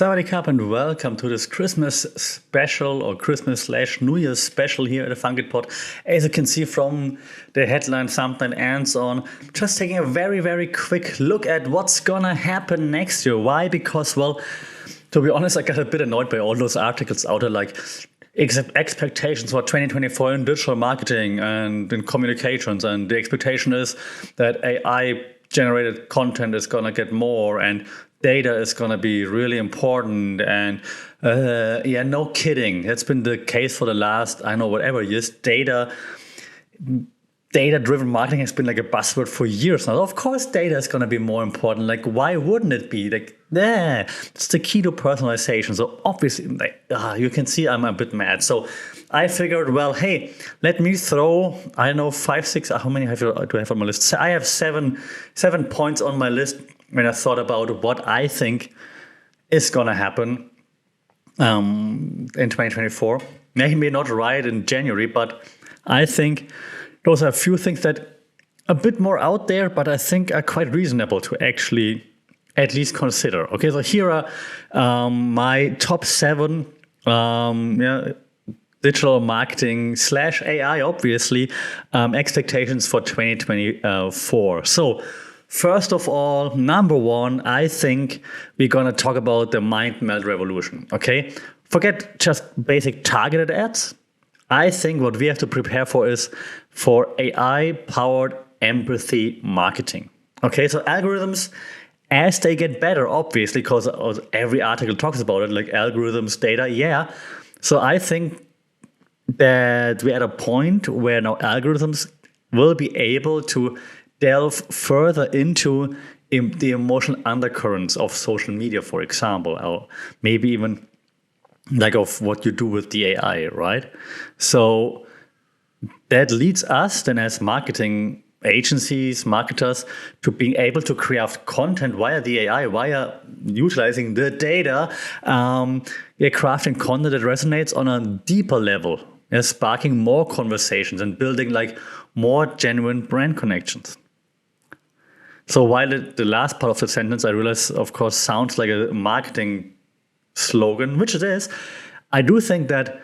Sawadee Krap and welcome to this Christmas special or Christmas/New Year's special here at the Funkit. As you can see from the headline, thumbnail, and so on, just taking a very quick look at what's gonna happen next year. Why? Because, well, to be honest, I got a bit annoyed by all those articles out there, like expectations for 2024 in digital marketing and in communications, and the expectation is that AI generated content is gonna get more and data is going to be really important. And no kidding. That's been the case for the last, whatever years. Data-driven marketing has been like a buzzword for years now. Of course, data is going to be more important. Like, why wouldn't it be? Like, it's the key to personalization. So obviously, you can see I'm a bit mad. So I figured, well, hey, let me throw, 5, 6, how many do I have on my list? I have seven points on my list when I thought about what I think is going to happen in 2024. Maybe not right in January, but I think those are a few things that are a bit more out there, but I think are quite reasonable to actually at least consider. Okay, so here are my top 7 digital marketing / AI, obviously, expectations for 2024. So first of all, number 1, I think we're going to talk about the mind-meld revolution, okay? Forget just basic targeted ads. I think what we have to prepare for is for AI-powered empathy marketing, okay? So algorithms, as they get better, obviously, because every article talks about it, like algorithms, data, yeah. So I think that we're at a point where now algorithms will be able to delve further into the emotional undercurrents of social media, for example, or maybe even like of what you do with the AI, right? So that leads us then as marketing agencies, marketers, to being able to create content via the AI, via utilizing the data, crafting content that resonates on a deeper level, sparking more conversations and building like more genuine brand connections. So while the last part of the sentence, I realize, of course, sounds like a marketing slogan, which it is, I do think that,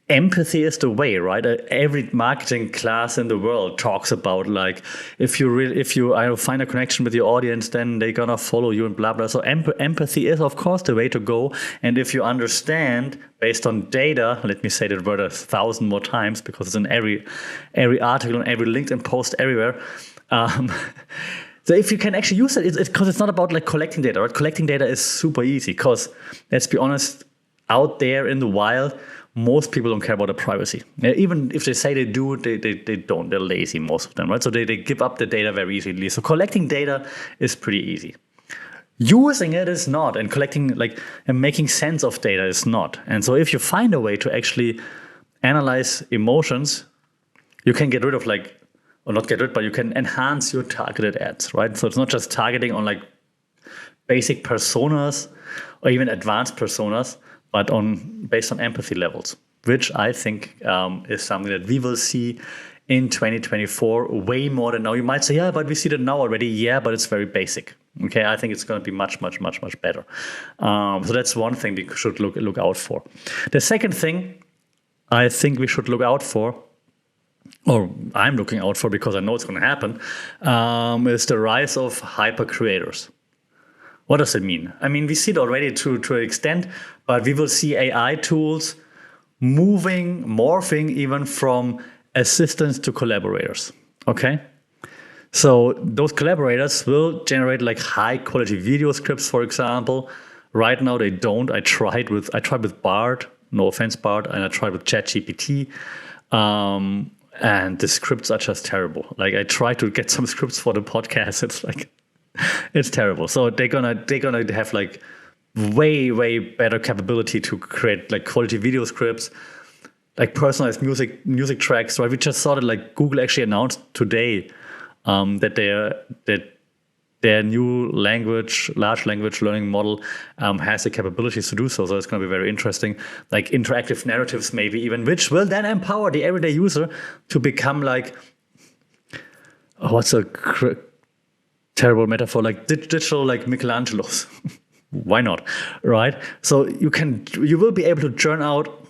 empathy is the way, right? Every marketing class in the world talks about, like, if you find a connection with your audience, then they're gonna follow you and blah blah. So empathy is, of course, the way to go. And if you understand based on data, let me say that word 1,000 more times because it's in every article and every LinkedIn post everywhere. So if you can actually use it, because it's not about like collecting data, right? Collecting data is super easy because, let's be honest, out there in the wild, most people don't care about the privacy. Even if they say they do, they don't. They're lazy, most of them, right? So they give up the data very easily. So collecting data is pretty easy. Using it is not, and collecting and making sense of data is not. And so if you find a way to actually analyze emotions, you can get rid of but you can enhance your targeted ads, right? So it's not just targeting on like basic personas or even advanced personas, but based on empathy levels, which I think is something that we will see in 2024 way more than now. You might say, yeah, but we see that now already. Yeah, but it's very basic. Okay, I think it's going to be much better. So that's one thing we should look out for. The second thing I think we should look out for, or I'm looking out for because I know it's going to happen, is the rise of hyper creators. What does it mean? We see it already to an extent, but we will see AI tools morphing even from assistants to collaborators. Okay? So those collaborators will generate like high quality video scripts, for example. Right now they don't. I tried with Bard, no offense Bard, and I tried with ChatGPT. And the scripts are just terrible. Like, I tried to get some scripts for the podcast. It's terrible. So they're gonna have like way better capability to create like quality video scripts, like personalized music tracks. Right? We just saw that like Google actually announced today that their new large language learning model has the capabilities to do so. So it's going to be very interesting, like interactive narratives maybe even, which will then empower the everyday user to become like, what's a terrible metaphor, like digital like Michelangelos. why not, right? So you will be able to churn out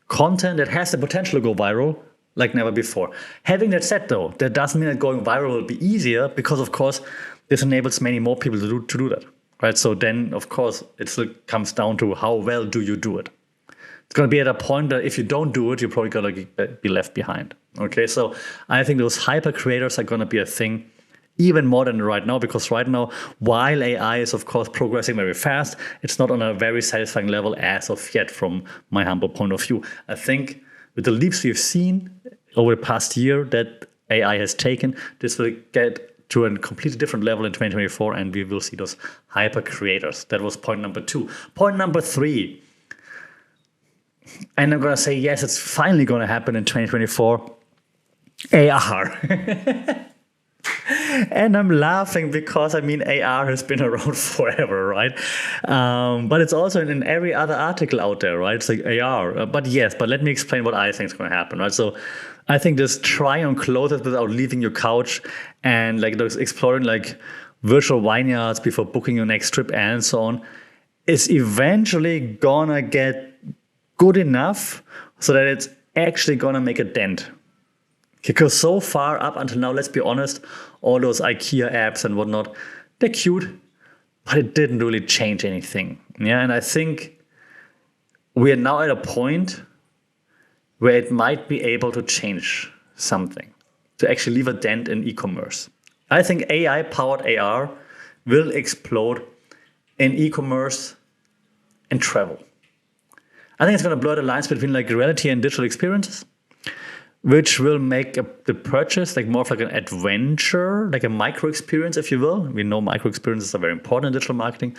content that has the potential to go viral like never before. Having that said, though, that doesn't mean that going viral will be easier, because of course this enables many more people to do that, right? So then of course it still comes down to how well do you do it. It's going to be at a point that if you don't do it, you're probably going to be left behind. Okay, so I think those hyper creators are going to be a thing even more than right now, because right now, while AI is of course progressing very fast, it's not on a very satisfying level as of yet from my humble point of view. I think with the leaps we've seen over the past year that AI has taken, this will get to a completely different level in 2024, and we will see those hyper creators. That was point number 2. Point number 3, and I'm going to say, yes, it's finally going to happen in 2024, AR. And I'm laughing because, I mean, AR has been around forever, right? But it's also in every other article out there, right? It's like AR. But let me explain what I think is going to happen, right? So I think this try on clothes without leaving your couch, and like those exploring like virtual vineyards before booking your next trip and so on, is eventually gonna get good enough so that it's actually gonna make a dent. Because so far up until now, let's be honest, all those IKEA apps and whatnot, they're cute, but it didn't really change anything. Yeah, and I think we are now at a point where it might be able to change something, to actually leave a dent in e-commerce. I think AI-powered AR will explode in e-commerce and travel. I think it's going to blur the lines between like reality and digital experiences, which will make the purchase like more of like an adventure, like a micro experience, if you will. We know micro experiences are very important in digital marketing,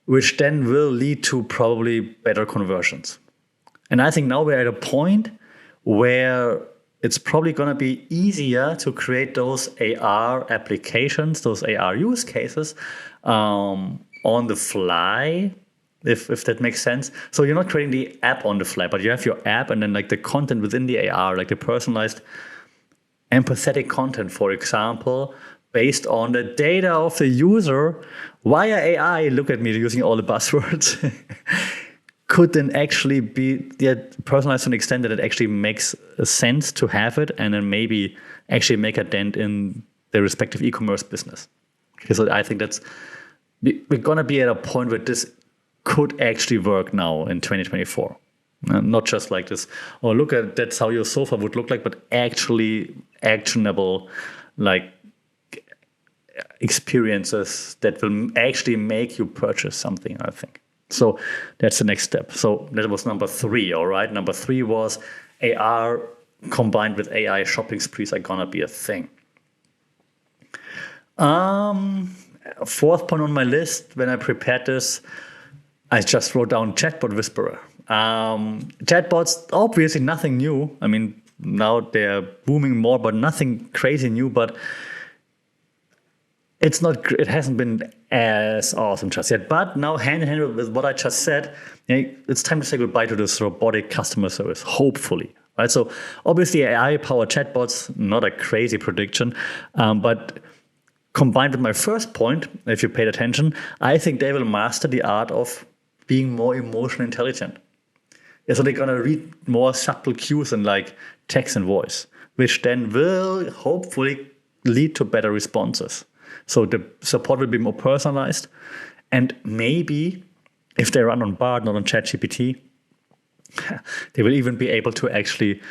which then will lead to probably better conversions. And I think now we're at a point where it's probably going to be easier to create those AR applications, those AR use cases on the fly, if that makes sense. So you're not creating the app on the fly, but you have your app and then like the content within the AR, like the personalized empathetic content, for example, based on the data of the user via AI, look at me using all the buzzwords, could then actually be personalized to an extent that it actually makes sense to have it, and then maybe actually make a dent in the respective e-commerce business. Okay, so I think we're going to be at a point where this could actually work now in 2024. Not just like this, oh, look at that's how your sofa would look like, but actually actionable like experiences that will actually make you purchase something, I think. So that's the next step. So that was number 3, all right? Number 3 was AR combined with AI shopping sprees are gonna be a thing. 4th point on my list, when I prepared this, I just wrote down Chatbot Whisperer. Chatbots, obviously nothing new. I mean, now they're booming more, but nothing crazy new. But it hasn't been as awesome just yet. But now, hand in hand with what I just said, it's time to say goodbye to this robotic customer service, hopefully. Right? So obviously AI-powered chatbots, not a crazy prediction, but combined with my first point, if you paid attention, I think they will master the art of being more emotionally intelligent. Yeah, so they're going to read more subtle cues in like text and voice, which then will hopefully lead to better responses. So the support will be more personalized, and maybe if they run on Bard, not on ChatGPT, they will even be able to actually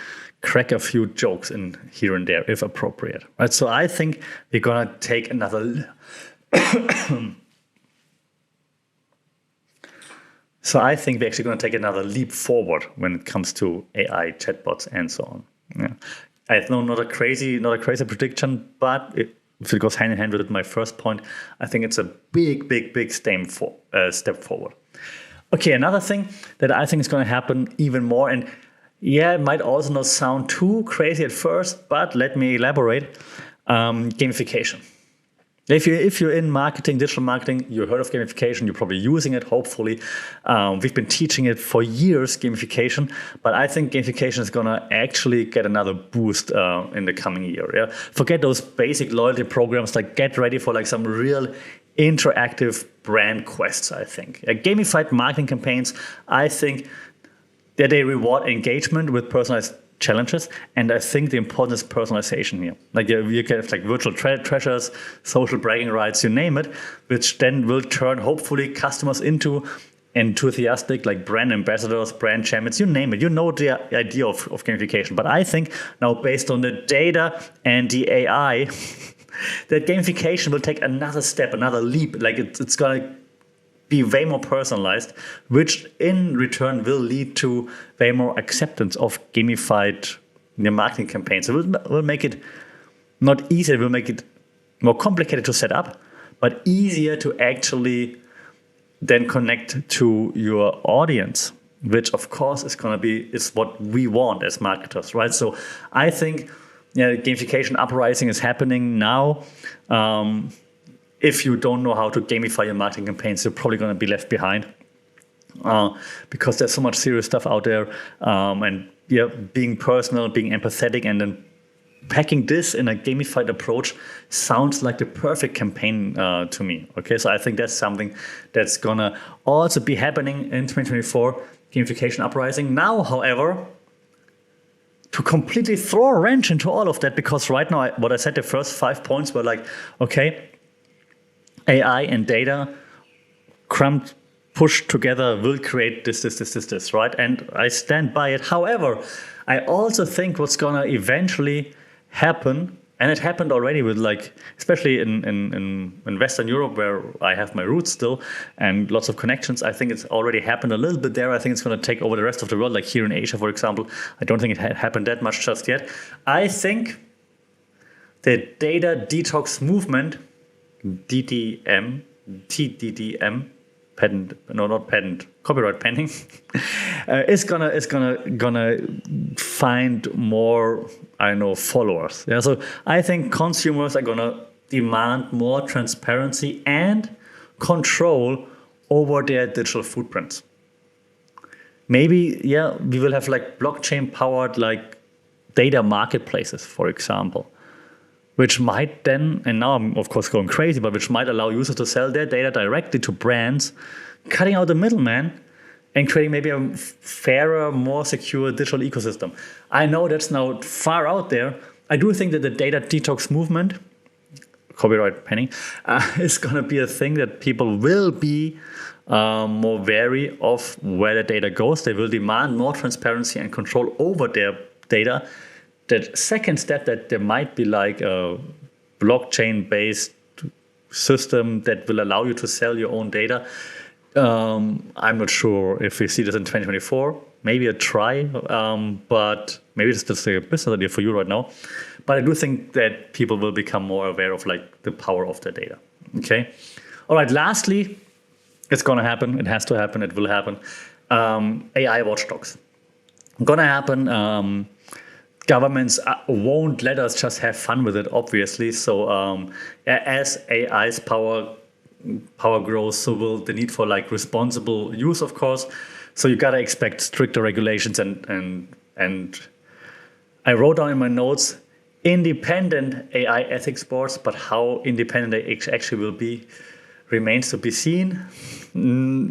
crack a few jokes in here and there if appropriate. Right? So I think we're gonna take another. So I think we're actually going to take another leap forward when it comes to AI chatbots and so on. Yeah. I know not a crazy prediction, but if it goes hand in hand with my first point, I think it's a big step forward. Okay, another thing that I think is going to happen even more, and yeah, it might also not sound too crazy at first, but let me elaborate. Gamification. If you're in marketing, digital marketing, you heard of gamification, you're probably using it, hopefully. We've been teaching it for years, gamification, but I think gamification is going to actually get another boost in the coming year. Yeah? Forget those basic loyalty programs, like get ready for like some real interactive brand quests, I think. Gamified marketing campaigns, I think that they reward engagement with personalized challenges, and I think the importance is personalization here. Like you get like virtual treasures, social bragging rights, you name it, which then will turn hopefully customers into enthusiastic like brand ambassadors, brand champions, you name it. You know the idea of gamification. But I think now based on the data and the AI, that gamification will take another step, another leap. Like it's gonna be way more personalized, which in return will lead to way more acceptance of gamified marketing campaigns. It will make it not easier, it will make it more complicated to set up, but easier to actually then connect to your audience, which of course is what we want as marketers, right? So I think gamification uprising is happening now. If you don't know how to gamify your marketing campaigns, you're probably going to be left behind because there's so much serious stuff out there. And being personal, being empathetic, and then packing this in a gamified approach sounds like the perfect campaign to me. Okay, so I think that's something that's going to also be happening in 2024, gamification uprising. Now, however, to completely throw a wrench into all of that, because right now, what I said, the first 5 points were like, okay, AI and data pushed together will create this, right? And I stand by it. However, I also think what's going to eventually happen, and it happened already with like, especially in Western Europe, where I have my roots still and lots of connections. I think it's already happened a little bit there. I think it's going to take over the rest of the world, like here in Asia, for example. I don't think it had happened that much just yet. I think the data detox movement, DDM, TDDM, copyright pending, is gonna find more, followers. Yeah, so I think consumers are gonna demand more transparency and control over their digital footprints. Maybe, we will have like blockchain powered like data marketplaces, for example, which might then, and now I'm of course going crazy, but which might allow users to sell their data directly to brands, cutting out the middleman and creating maybe a fairer, more secure digital ecosystem. I know that's now far out there. I do think that the data detox movement, copyright pending, is going to be a thing that people will be more wary of where the data goes. They will demand more transparency and control over their data. That second step, that there might be like a blockchain-based system that will allow you to sell your own data. I'm not sure if we see this in 2024. Maybe a try, but maybe it's just a business idea for you right now. But I do think that people will become more aware of like the power of the data. Okay. All right. Lastly, it's going to happen. It has to happen. It will happen. AI watchdogs. Going to happen. Governments won't let us just have fun with it, obviously. So as AI's power grows, so will the need for like responsible use, of course. So you gotta expect stricter regulations and I wrote down in my notes independent AI ethics boards, but how independent they actually will be remains to be seen.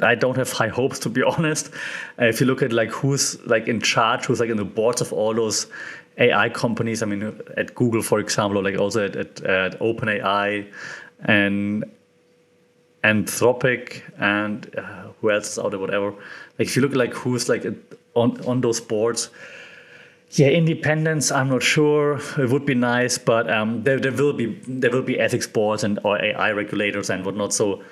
I don't have high hopes, to be honest. If you look at like who's like in charge, who's like in the boards of all those AI companies, I mean, at Google, for example, or like also at OpenAI and Anthropic and who else is out there, whatever. Like if you look at like who's like on those boards, independence, I'm not sure. It would be nice, but there will be ethics boards or AI regulators and whatnot. So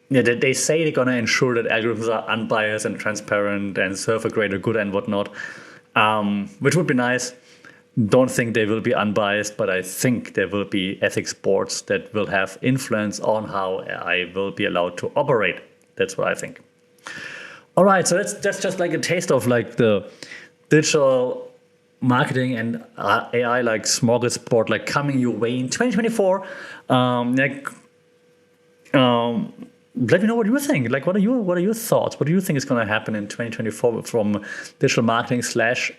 they say they're gonna ensure that algorithms are unbiased and transparent and serve a greater good and whatnot, which would be nice. Don't think they will be unbiased, but I think there will be ethics boards that will have influence on how AI will be allowed to operate. That's what I think. All right, so that's just like a taste of like the digital marketing and AI like smorgasbord like coming your way in 2024. Let me know what you think. Like, what are your thoughts? What do you think is going to happen in 2024 from digital marketing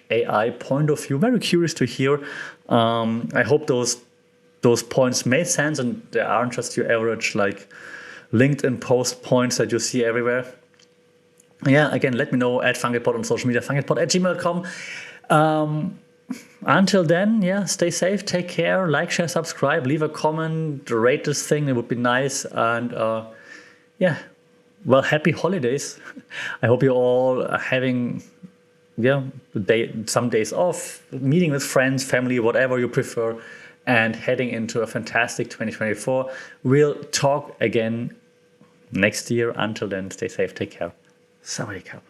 / AI point of view? Very curious to hear. I hope those points made sense and they aren't just your average like LinkedIn post points that you see everywhere. Yeah, again, let me know at FungetPod on social media, fungetpod@gmail.com. Until then, yeah, stay safe, take care, like, share, subscribe, leave a comment, rate this thing. It would be nice. And yeah, well, happy holidays. I hope you're all having some days off, meeting with friends, family, whatever you prefer, and heading into a fantastic 2024. We'll talk again next year. Until then, stay safe, take care. Sawadee Cup.